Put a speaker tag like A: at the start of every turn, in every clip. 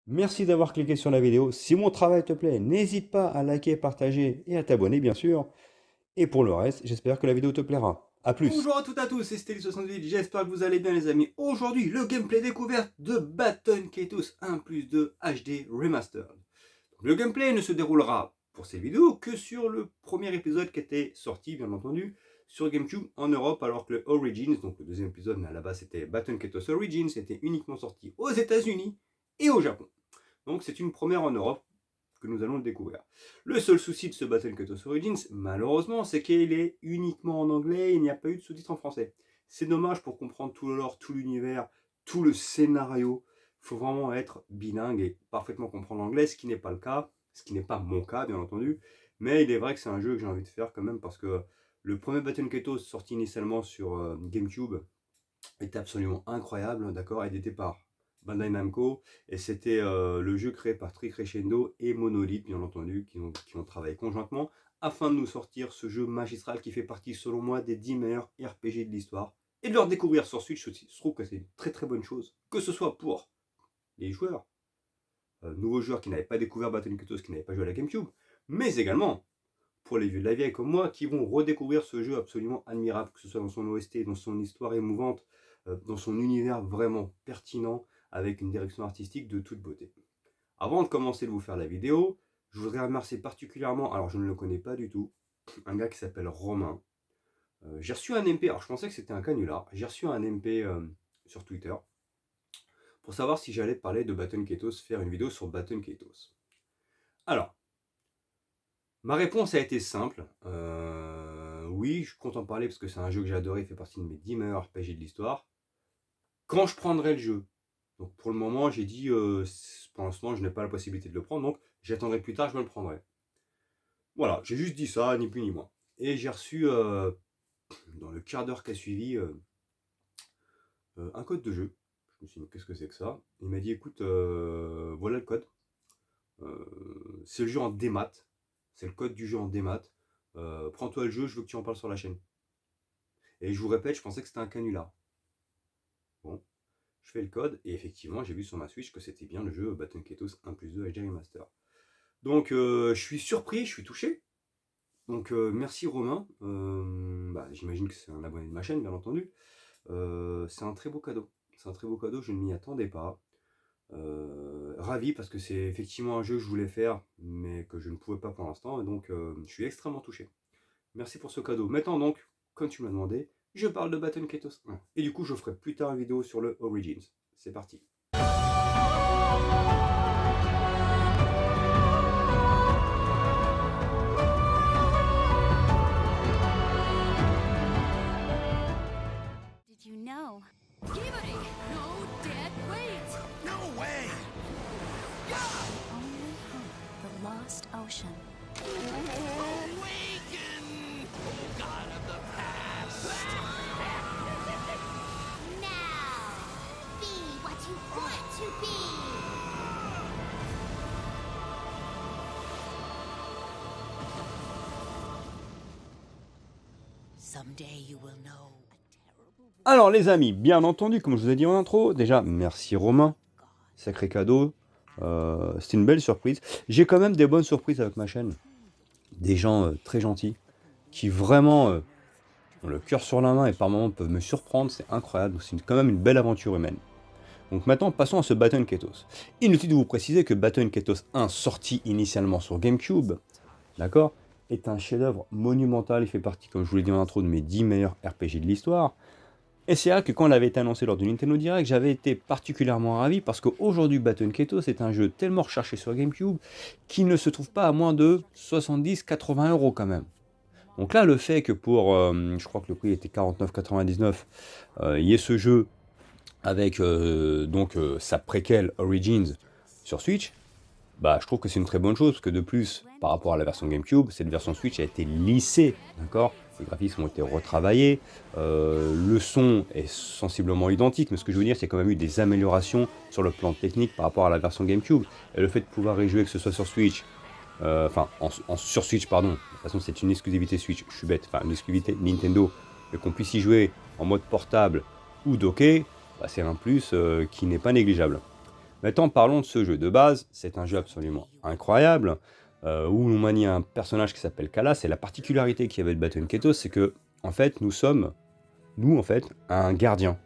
A: Merci d'avoir cliqué sur la vidéo. Si mon travail te plaît, n'hésite pas à liker, partager et à t'abonner bien sûr. Et pour le reste, j'espère que la vidéo te plaira. A plus.
B: Bonjour à toutes et à tous, c'est Steli68, j'espère que vous allez bien les amis. Aujourd'hui, le gameplay découverte de Baton Kaitos 1+2 HD Remastered. Le gameplay ne se déroulera pour ces vidéos que sur le premier épisode qui était sorti, bien entendu, sur GameCube en Europe, alors que le Origins, donc le deuxième épisode, mais à la base c'était Baton Kaitos Origins, était uniquement sorti aux États-Unis et au Japon. Donc c'est une première en Europe que nous allons le découvrir. Le seul souci de ce Battle Kaitos Origins, malheureusement, c'est qu'il est uniquement en anglais et il n'y a pas eu de sous-titres en français. C'est dommage pour comprendre tout le lore, tout l'univers, tout le scénario. Il faut vraiment être bilingue et parfaitement comprendre l'anglais, ce qui n'est pas le cas, ce qui n'est pas mon cas, bien entendu. Mais il est vrai que c'est un jeu que j'ai envie de faire quand même parce que le premier Battle Kaitos sorti initialement sur GameCube était absolument incroyable, d'accord, édité par Bandai Namco, et c'était le jeu créé par Tricrescendo et Monolith, bien entendu, qui ont travaillé conjointement, afin de nous sortir ce jeu magistral qui fait partie, selon moi, des 10 meilleurs RPG de l'histoire. Et de leur découvrir sur Switch aussi, je trouve que c'est une très très bonne chose, que ce soit pour les joueurs, nouveaux joueurs qui n'avaient pas découvert Battle Kaitos, qui n'avaient pas joué à la GameCube, mais également pour les vieux de la vieille comme moi, qui vont redécouvrir ce jeu absolument admirable, que ce soit dans son OST, dans son histoire émouvante, dans son univers vraiment pertinent, avec une direction artistique de toute beauté. Avant de commencer de vous faire la vidéo, je voudrais remercier particulièrement, alors je ne le connais pas du tout, un gars qui s'appelle Romain. J'ai reçu un MP, alors je pensais que c'était un canular, j'ai reçu un MP sur Twitter, pour savoir si j'allais parler de Baton Kaitos, faire une vidéo sur Baton Kaitos. Alors, ma réponse a été simple. Oui, je compte en parler parce que c'est un jeu que j'ai adoré, il fait partie de mes 10 meilleurs RPG de l'histoire. Quand je prendrai le jeu. Donc pour le moment, j'ai dit, pour l'instant, je n'ai pas la possibilité de le prendre, donc j'attendrai plus tard, je me le prendrai. Voilà, j'ai juste dit ça, ni plus ni moins. Et j'ai reçu, dans le quart d'heure qui a suivi, un code de jeu. Je me suis dit, qu'est-ce que c'est que ça? Il m'a dit, écoute, voilà le code. C'est le jeu en démat. C'est le code du jeu en démat. Prends-toi le jeu, je veux que tu en parles sur la chaîne. Et je vous répète, je pensais que c'était un canular. Bon, je fais le code et effectivement, j'ai vu sur ma Switch que c'était bien le jeu Baton Kaitos 1+2 HD Remaster. Donc, je suis surpris, je suis touché. Donc, merci Romain. J'imagine que c'est un abonné de ma chaîne, bien entendu. C'est un très beau cadeau. C'est un très beau cadeau, je ne m'y attendais pas. Ravi parce que c'est effectivement un jeu que je voulais faire, mais que je ne pouvais pas pour l'instant. Et donc, je suis extrêmement touché. Merci pour ce cadeau. Maintenant donc, comme tu m'as demandé, je parle de Baton Kaitos 1. Et du coup, je ferai plus tard une vidéo sur le Origins. C'est parti.
C: Did you know? Kibari! No dead weight!
D: No way!
C: Only hope, the lost ocean.
D: Awaken! Oh God of the past!
E: Now, be what you want to be.
D: Someday you will know.
A: Alors les amis, bien entendu, comme je vous ai dit en intro, déjà merci Romain, sacré cadeau, c'était une belle surprise. J'ai quand même des bonnes surprises avec ma chaîne, des gens très gentils, qui vraiment ont le cœur sur la main et par moments peuvent me surprendre, c'est incroyable, c'est quand même une belle aventure humaine. Donc maintenant, passons à ce Baton Kaitos. Inutile de vous préciser que Baton Kaitos 1, sorti initialement sur GameCube, d'accord, est un chef-d'œuvre monumental, il fait partie, comme je vous l'ai dit en intro, de mes 10 meilleurs RPG de l'histoire. Et c'est vrai que quand il avait été annoncé lors du Nintendo Direct, j'avais été particulièrement ravi parce qu'aujourd'hui Baton Kaitos est un jeu tellement recherché sur GameCube qu'il ne se trouve pas à moins de 70-80 euros quand même. Donc là, le fait que pour, je crois que le prix était 49,99, il y ait ce jeu avec sa préquelle Origins sur Switch, bah, je trouve que c'est une très bonne chose, parce que de plus, par rapport à la version GameCube, cette version Switch a été lissée, d'accord? Les graphismes ont été retravaillés, le son est sensiblement identique, mais ce que je veux dire, c'est quand même eu des améliorations sur le plan technique par rapport à la version GameCube. Et le fait de pouvoir y jouer, que ce soit sur Switch, sur Switch, pardon, de toute façon c'est une exclusivité Switch, je suis bête, enfin une exclusivité Nintendo, mais qu'on puisse y jouer en mode portable ou docké, bah, c'est un plus qui n'est pas négligeable. Maintenant, parlons de ce jeu. De base, c'est un jeu absolument incroyable, où on manie un personnage qui s'appelle Kalas, et la particularité qu'il y avait de Baton Kaitos, c'est que, en fait, nous sommes, en fait, un gardien.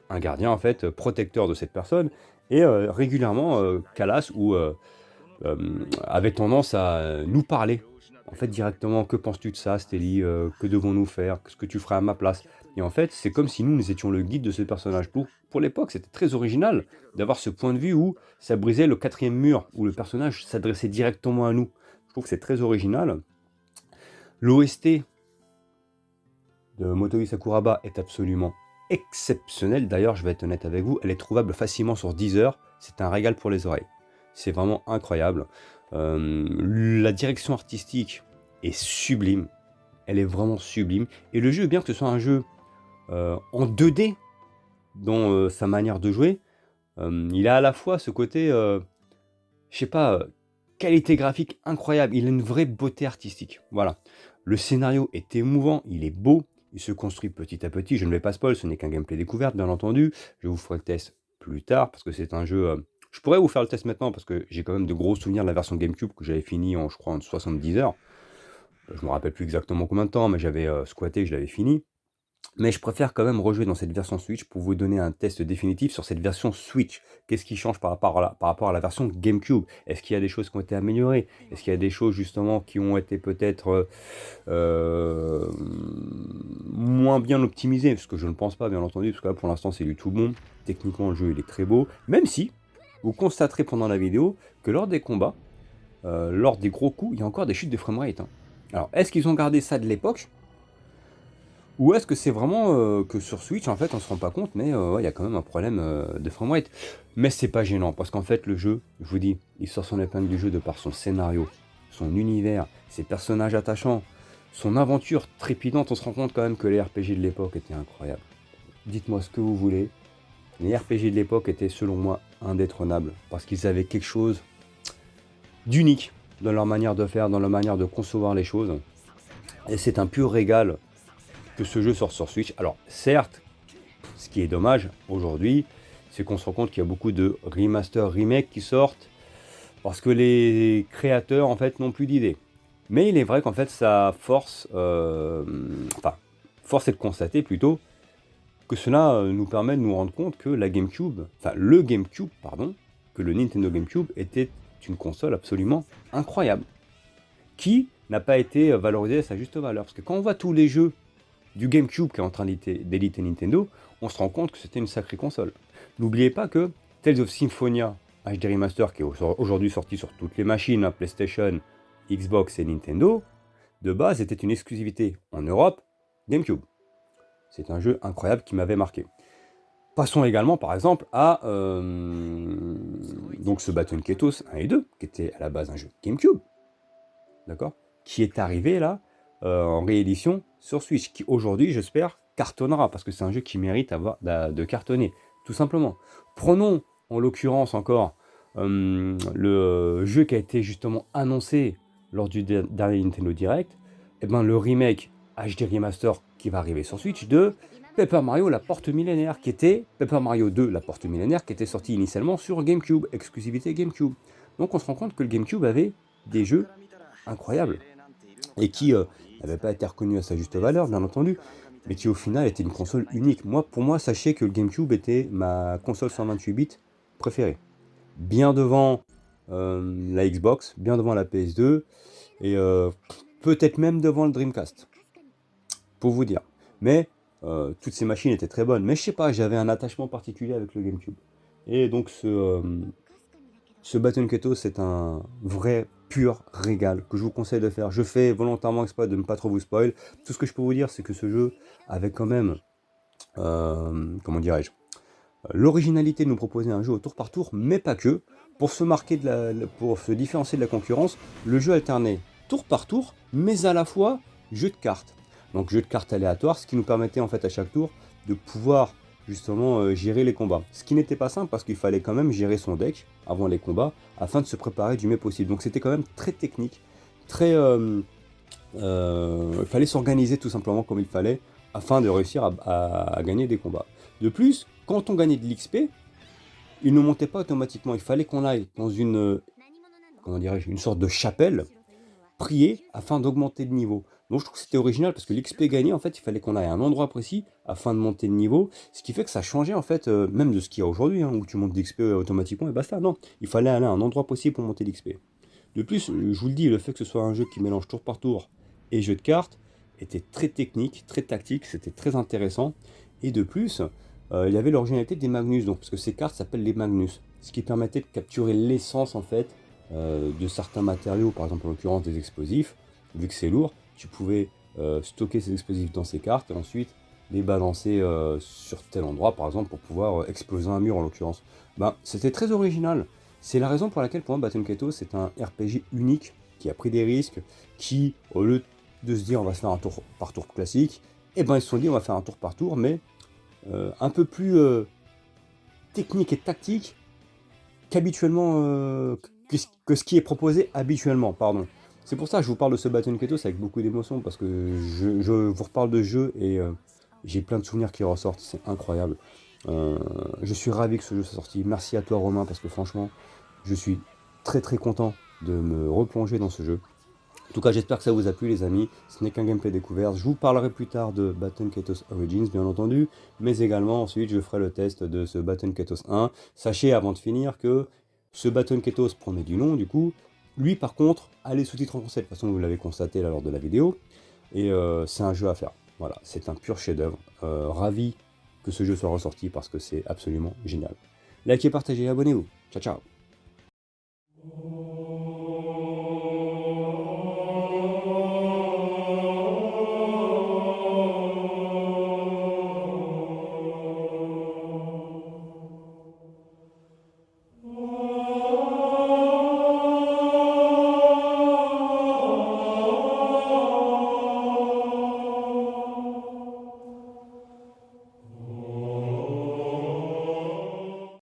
A: Un gardien, en fait, protecteur de cette personne, et régulièrement, Kalas avait tendance à nous parler, en fait, directement. Que penses-tu de ça, Stélie? Que devons-nous faire? Qu'est-ce que tu ferais à ma place? Et en fait, c'est comme si nous étions le guide de ce personnage. Pour l'époque, c'était très original d'avoir ce point de vue où ça brisait le quatrième mur, où le personnage s'adressait directement à nous. Je trouve que c'est très original. L'OST de Motoi Sakuraba est absolument exceptionnelle. D'ailleurs, je vais être honnête avec vous, elle est trouvable facilement sur Deezer. C'est un régal pour les oreilles. C'est vraiment incroyable. La direction artistique est sublime. Elle est vraiment sublime. Et le jeu, bien que ce soit un jeu en 2D dans sa manière de jouer, il a à la fois ce côté, je sais pas, qualité graphique incroyable. Il a une vraie beauté artistique. Voilà. Le scénario est émouvant, il est beau, il se construit petit à petit. Je ne vais pas spoil, ce n'est qu'un gameplay découverte, bien entendu. Je vous ferai le test plus tard, parce que c'est un jeu... je pourrais vous faire le test maintenant, parce que j'ai quand même de gros souvenirs de la version GameCube que j'avais fini en, je crois, en 70 heures. Je me rappelle plus exactement combien de temps, mais j'avais squatté, je l'avais fini. Mais je préfère quand même rejouer dans cette version Switch pour vous donner un test définitif sur cette version Switch. Qu'est-ce qui change par rapport à la version GameCube? Est-ce qu'il y a des choses qui ont été améliorées? Est-ce qu'il y a des choses justement qui ont été peut-être moins bien optimisées? Parce que je ne pense pas, bien entendu, parce que là pour l'instant c'est du tout bon. Techniquement le jeu il est très beau, même si vous constaterez pendant la vidéo que lors des combats, lors des gros coups, il y a encore des chutes de framerate. Hein. Alors est-ce qu'ils ont gardé ça de l'époque? Ou est-ce que c'est vraiment que sur Switch, en fait, on se rend pas compte, mais ouais, il y a quand même un problème de framerate. Mais c'est pas gênant, parce qu'en fait, le jeu, je vous dis, il sort son épingle du jeu de par son scénario, son univers, ses personnages attachants, son aventure trépidante. On se rend compte quand même que les RPG de l'époque étaient incroyables. Dites-moi ce que vous voulez. Les RPG de l'époque étaient, selon moi, indétrônables, parce qu'ils avaient quelque chose d'unique dans leur manière de faire, dans leur manière de concevoir les choses. Et c'est un pur régal que ce jeu sort sur Switch. Alors certes, ce qui est dommage aujourd'hui, c'est qu'on se rend compte qu'il y a beaucoup de remaster, remake qui sortent parce que les créateurs en fait n'ont plus d'idées. Mais il est vrai qu'en fait ça force, force est de constater plutôt que cela nous permet de nous rendre compte que le GameCube, que le Nintendo GameCube était une console absolument incroyable, qui n'a pas été valorisée à sa juste valeur. Parce que quand on voit tous les jeux du GameCube qui est en train d'éliter Nintendo, on se rend compte que c'était une sacrée console. N'oubliez pas que Tales of Symphonia HD Remaster, qui est aujourd'hui sorti sur toutes les machines, PlayStation, Xbox et Nintendo, de base était une exclusivité en Europe GameCube. C'est un jeu incroyable qui m'avait marqué. Passons également par exemple à donc ce Baton Kaitos 1 et 2, qui était à la base un jeu GameCube, d'accord, qui est arrivé là en réédition sur Switch, qui aujourd'hui, j'espère, cartonnera, parce que c'est un jeu qui mérite de cartonner, tout simplement. Prenons en l'occurrence encore le jeu qui a été justement annoncé lors du dernier Nintendo Direct, et ben le remake HD Remaster qui va arriver sur Switch de Paper Mario La Porte Millénaire, qui était Paper Mario 2 La Porte Millénaire, qui était sorti initialement sur GameCube, exclusivité GameCube. Donc on se rend compte que le GameCube avait des jeux incroyables, et qui n'avait pas été reconnu à sa juste valeur, bien entendu, mais qui au final était une console unique. Pour moi, sachez que le GameCube était ma console 128 bits préférée. Bien devant la Xbox, bien devant la PS2, et peut-être même devant le Dreamcast, pour vous dire. Mais toutes ces machines étaient très bonnes. Mais je sais pas, j'avais un attachement particulier avec le GameCube. Et donc ce Baton Kaitos, c'est un vrai pur régal que je vous conseille de faire. Je fais volontairement exprès de ne pas trop vous spoil. Tout ce que je peux vous dire, c'est que ce jeu avait quand même, comment dirais-je, l'originalité de nous proposer un jeu au tour par tour, mais pas que. Pour se différencier de la concurrence, le jeu alternait tour par tour, mais à la fois jeu de cartes. Donc jeu de cartes aléatoire, ce qui nous permettait en fait à chaque tour de pouvoir justement gérer les combats. Ce qui n'était pas simple parce qu'il fallait quand même gérer son deck avant les combats afin de se préparer du mieux possible. Donc c'était quand même très technique, très... il fallait s'organiser tout simplement comme il fallait afin de réussir à gagner des combats. De plus, quand on gagnait de l'XP, il ne montait pas automatiquement. Il fallait qu'on aille dans une, comment dirais-je, une sorte de chapelle, prier afin d'augmenter de niveau. Donc je trouve que c'était original parce que l'XP gagné, en fait, il fallait qu'on aille à un endroit précis afin de monter de niveau, ce qui fait que ça changeait en fait, même de ce qu'il y a aujourd'hui, hein, où tu montes d'XP automatiquement et basta. Non, il fallait aller à un endroit précis pour monter d'XP. De plus, je vous le dis, le fait que ce soit un jeu qui mélange tour par tour et jeu de cartes était très technique, très tactique, c'était très intéressant. Et de plus, il y avait l'originalité des Magnus, donc, parce que ces cartes s'appellent les Magnus, ce qui permettait de capturer l'essence en fait de certains matériaux, par exemple en l'occurrence des explosifs. Vu que c'est lourd, tu pouvais stocker ces explosifs dans ces cartes et ensuite les balancer sur tel endroit, par exemple, pour pouvoir exploser un mur en l'occurrence. Ben, c'était très original. C'est la raison pour laquelle pour moi Baton Kaitos c'est un RPG unique qui a pris des risques, qui au lieu de se dire on va se faire un tour par tour classique, et ben ils se sont dit on va faire un tour par tour mais un peu plus technique et tactique qu'habituellement que ce qui est proposé habituellement, pardon. C'est pour ça que je vous parle de ce Baton Kaitos avec beaucoup d'émotion parce que je vous reparle de jeu et j'ai plein de souvenirs qui ressortent, c'est incroyable. Je suis ravi que ce jeu soit sorti. Merci à toi Romain parce que franchement, je suis très très content de me replonger dans ce jeu. En tout cas, j'espère que ça vous a plu les amis. Ce n'est qu'un gameplay découverte. Je vous parlerai plus tard de Baton Kaitos Origins, bien entendu. Mais également, ensuite, je ferai le test de ce Baton Kaitos 1. Sachez, avant de finir, que ce Baton Kaitos promet du nom, du coup. Lui, par contre, a les sous-titres en français. De toute façon, vous l'avez constaté là, lors de la vidéo. Et c'est un jeu à faire. Voilà, c'est un pur chef-d'œuvre. Ravi que ce jeu soit ressorti parce que c'est absolument génial. Likez, partagez et abonnez-vous. Ciao, ciao.